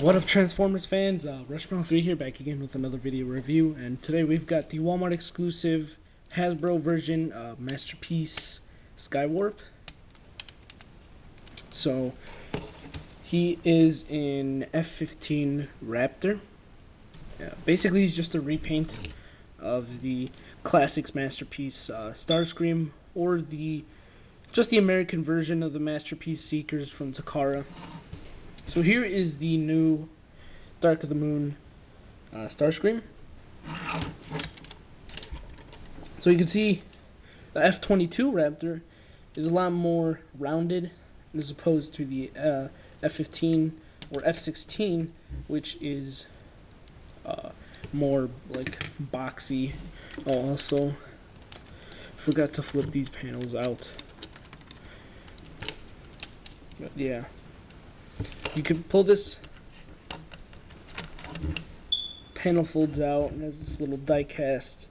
What up, Transformers fans? Rushmouth3 here, back again with another video review, and today we've got the Walmart exclusive Hasbro version of Masterpiece Skywarp. So he is in F-15 Raptor. Basically, he's just a repaint of the Classics Masterpiece Starscream, or just the American version of the Masterpiece Seekers from Takara. So here is the new Dark of the Moon Starscream. So you can see the F-22 Raptor is a lot more rounded as opposed to the F-15 or F-16, which is more like boxy. Oh, also forgot to flip these panels out. But yeah, you can pull this panel, folds out and has this little die cast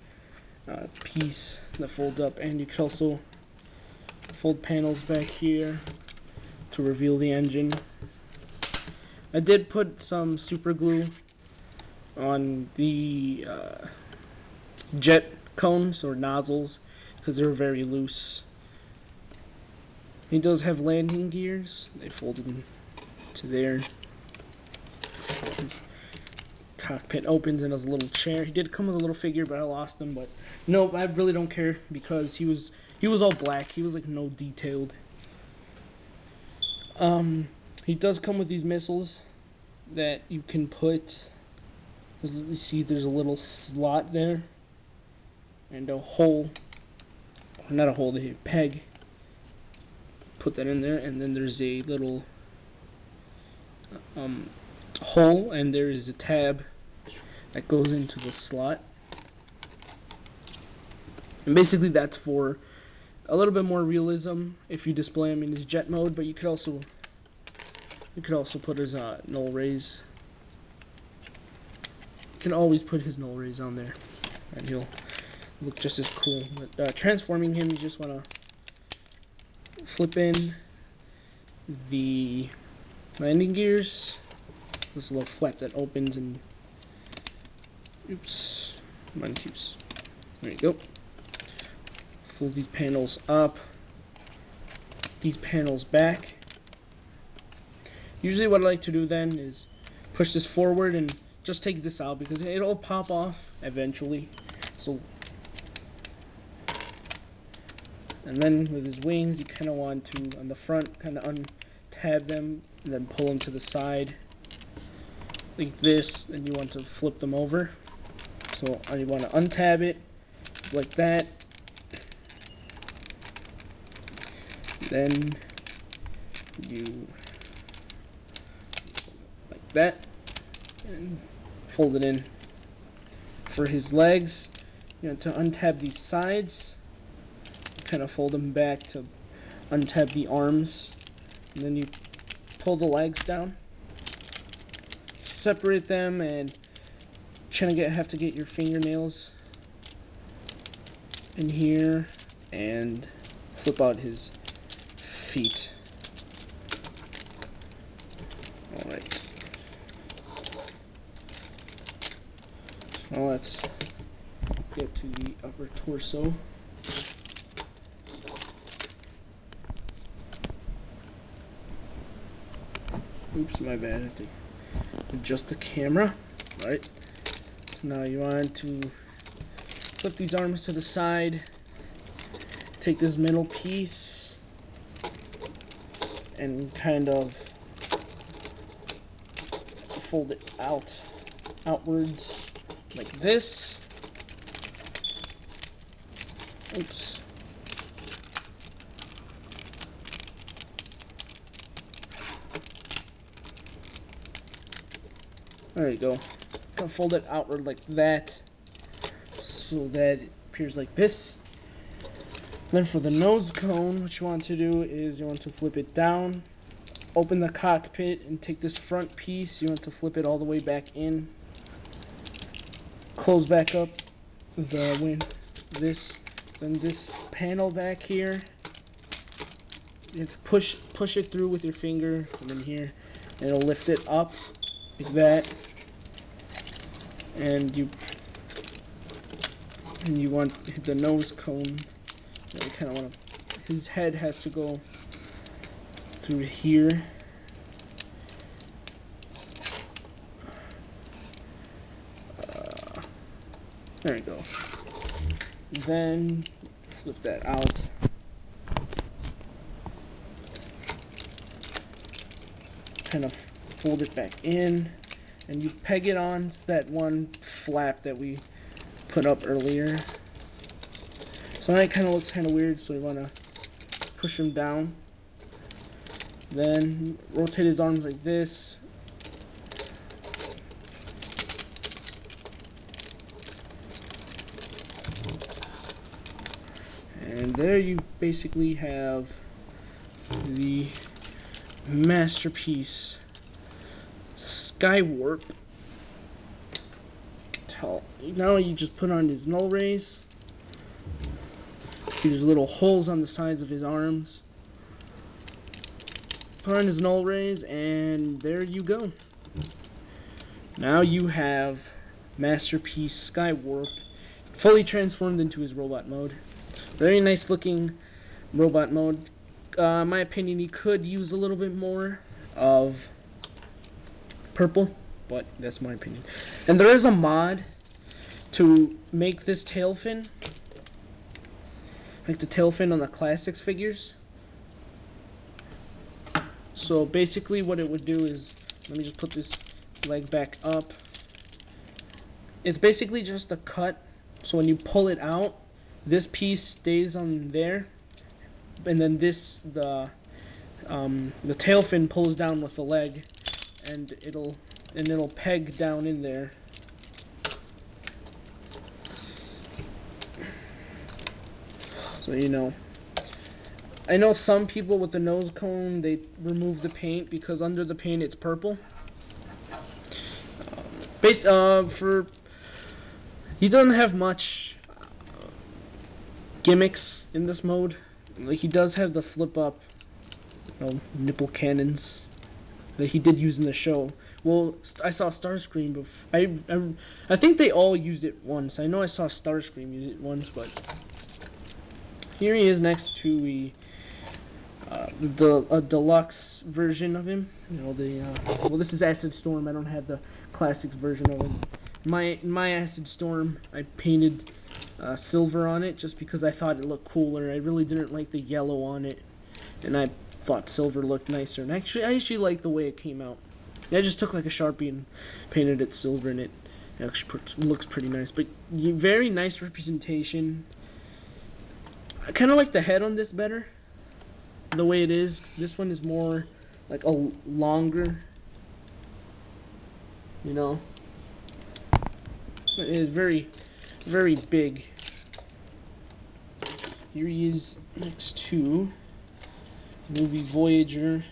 piece that folds up, and you can also fold panels back here to reveal the engine. I did put some super glue on the jet cones or nozzles because they're very loose. He does have landing gears. They folded into there. His cockpit opens and has a little chair. He did come with a little figure, but I lost him. But no, I really don't care because he was all black. He was like no detailed. He does come with these missiles that you can put. You see, there's a little slot there and a hole. Not a hole, the peg. Put that in there, and then there's a little hole, and there is a tab that goes into the slot. And basically that's for a little bit more realism if you display him in his jet mode, but you could also put his null rays. You can always put his null rays on there and he'll look just as cool. But transforming him, you just want to flip in the landing gears. There's a little flap that opens and oops, mine keeps. There you go. Fold these panels up, these panels back. Usually what I like to do then is push this forward and just take this out because it'll pop off eventually. So, and then with his wings, you kind of want to, on the front, kind of untab them and then pull them to the side like this, and you want to flip them over. So you want to untab it like that. Then you like that and fold it in. For his legs, you want to untab these sides, kind of fold them back to untab the arms, and then you pull the legs down, separate them, and have to get your fingernails in here and flip out his feet. Alright. Now let's get to the upper torso. Oops, my bad. I have to adjust the camera. Alright. So now you want to flip these arms to the side. Take this middle piece and kind of fold it outwards like this. Oops. There you go. Gonna fold it outward like that so that it appears like this. Then for the nose cone, what you want to do is you want to flip it down, open the cockpit, and take this front piece. You want to flip it all the way back in, close back up then this panel back here. You have to push it through with your finger, and then here, and it'll lift it up. like that, and you want the nose cone. You kind of want to. His head has to go through here. There we go. Then flip that out. Kind of fold it back in, and you peg it on to that one flap that we put up earlier. So now it kind of looks kind of weird, so you want to push him down. Then rotate his arms like this. And there you basically have the masterpiece Skywarp. You can tell. Now you just put on his null rays. See, there's little holes on the sides of his arms. Put on his null rays, and there you go. Now you have masterpiece Skywarp fully transformed into his robot mode. Very nice looking robot mode. In my opinion, he could use a little bit more of purple, but that's my opinion. And there is a mod to make this tail fin, like the tail fin on the classics figures. So basically what it would do is, let me just put this leg back up. It's basically just a cut, so when you pull it out, this piece stays on there, and then the tail fin pulls down with the leg, and it'll peg down in there. So you know, I know some people with the nose cone, they remove the paint because under the paint it's purple. He doesn't have much gimmicks in this mode. Like, he does have the flip up, nipple cannons that he did use in the show. Well, I saw Starscream before. I think they all used it once. I know I saw Starscream use it once, but here he is next to a deluxe version of him. You know, well, this is Acid Storm. I don't have the classics version of him. My Acid Storm, I painted silver on it just because I thought it looked cooler. I really didn't like the yellow on it, and I thought silver looked nicer. And I actually liked the way it came out. I just took like a Sharpie and painted it silver, and it actually looks pretty nice. But very nice representation. I kind of like the head on this better, the way it is. This one is more like a longer, you know. It is very, very big. Here he is next to movie Voyager.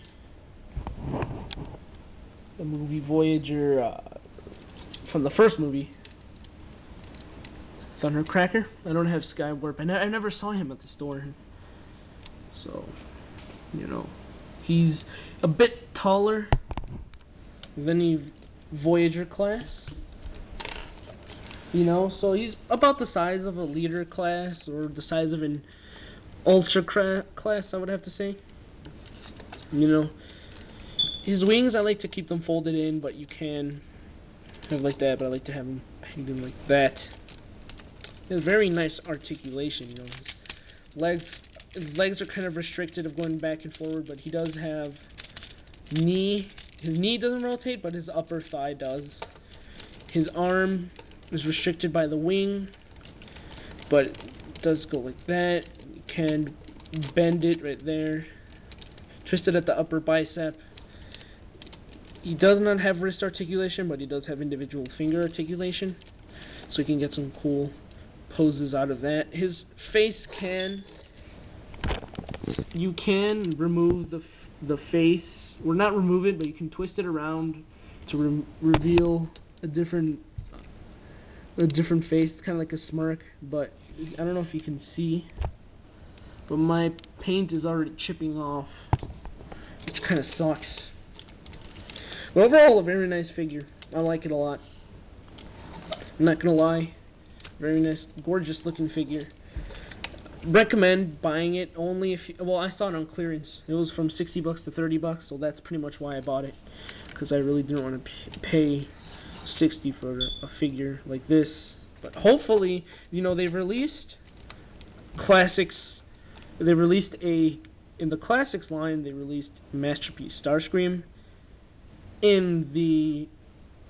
The movie Voyager from the first movie, Thundercracker. I don't have Skywarp. I never saw him at the store. So, you know, he's a bit taller than the Voyager class. You know, so he's about the size of a leader class, or the size of an ultra class, I would have to say. You know, his wings, I like to keep them folded in, but you can have like that, but I like to have them pegged in like that. He has very nice articulation, you know. His legs are kind of restricted of going back and forward, but he does have knee. His knee doesn't rotate, but his upper thigh does. His arm is restricted by the wing, but it does go like that. You can bend it right there. Twist it at the upper bicep. He does not have wrist articulation, but he does have individual finger articulation, so you can get some cool poses out of that. His face you can remove the face, or not remove it, but you can twist it around to reveal a different face. It's kind of like a smirk, but I don't know if you can see, but my paint is already chipping off, which kind of sucks. But overall, a very nice figure. I like it a lot. I'm not gonna lie. Very nice, gorgeous looking figure. Recommend buying it only if you, well, I saw it on clearance. It was from 60 bucks to 30 bucks, so that's pretty much why I bought it, because I really didn't want to pay 60 for a figure like this. But hopefully, they've released classics. They released in the classics line, they released Masterpiece Starscream. In the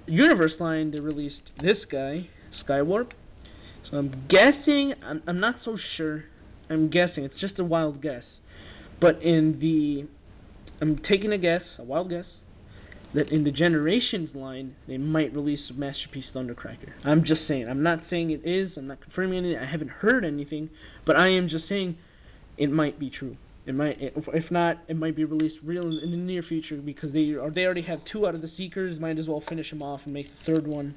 universe line, they released this guy, Skywarp. So I'm guessing, I'm not so sure. I'm guessing, it's just a wild guess. But I'm taking a guess, a wild guess, that in the Generations line, they might release Masterpiece Thundercracker. I'm just saying. I'm not saying it is. I'm not confirming anything. I haven't heard anything. But I am just saying it might be true. It might, if not, it might be released real in the near future, because they already have 2 out of the Seekers. Might as well finish them off and make the 3rd one.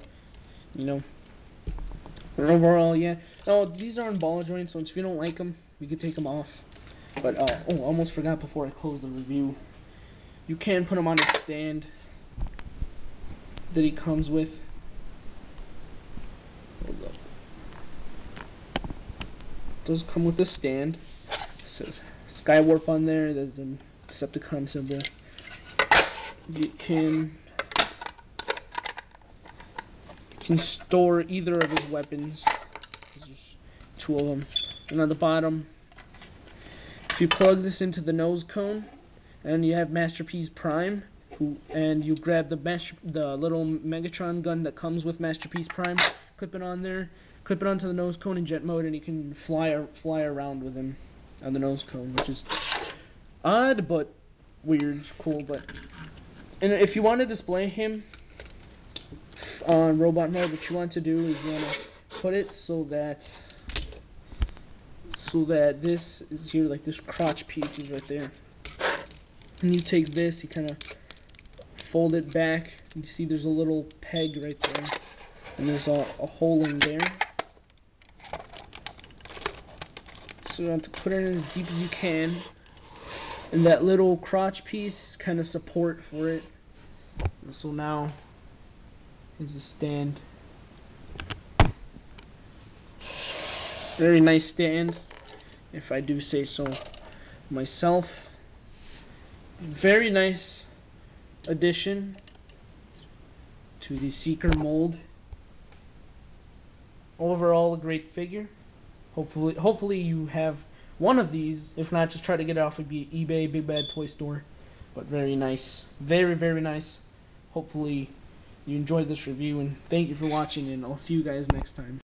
Overall, yeah. Oh, these are on ball joints, so if you don't like them, you can take them off. But almost forgot before I closed the review. You can put them on a stand that he comes with. Hold up. It does come with a stand. It says Skywarp on there. There's the Decepticon symbol. You can store either of his weapons. There's 2 of them. And on the bottom, if you plug this into the nose cone, and you have Masterpiece Prime, and you grab the little Megatron gun that comes with Masterpiece Prime, clip it on there, clip it onto the nose cone in jet mode, and you can fly around with him on the nose cone, which is odd but weird, cool. And if you want to display him on robot mode, what you want to do is you want to put it so that this is here, like this crotch piece is right there. And you take this, you kind of fold it back. You see there's a little peg right there. And there's a hole in there. So you have to put it in as deep as you can. And that little crotch piece is kind of support for it. And so now is the stand. Very nice stand, if I do say so myself. Very nice addition to the Seeker mold. Overall, a great figure. Hopefully you have one of these. If not, just try to get it off of eBay, Big Bad Toy Store. But very nice, very, very nice. Hopefully you enjoyed this review, and thank you for watching, and I'll see you guys next time.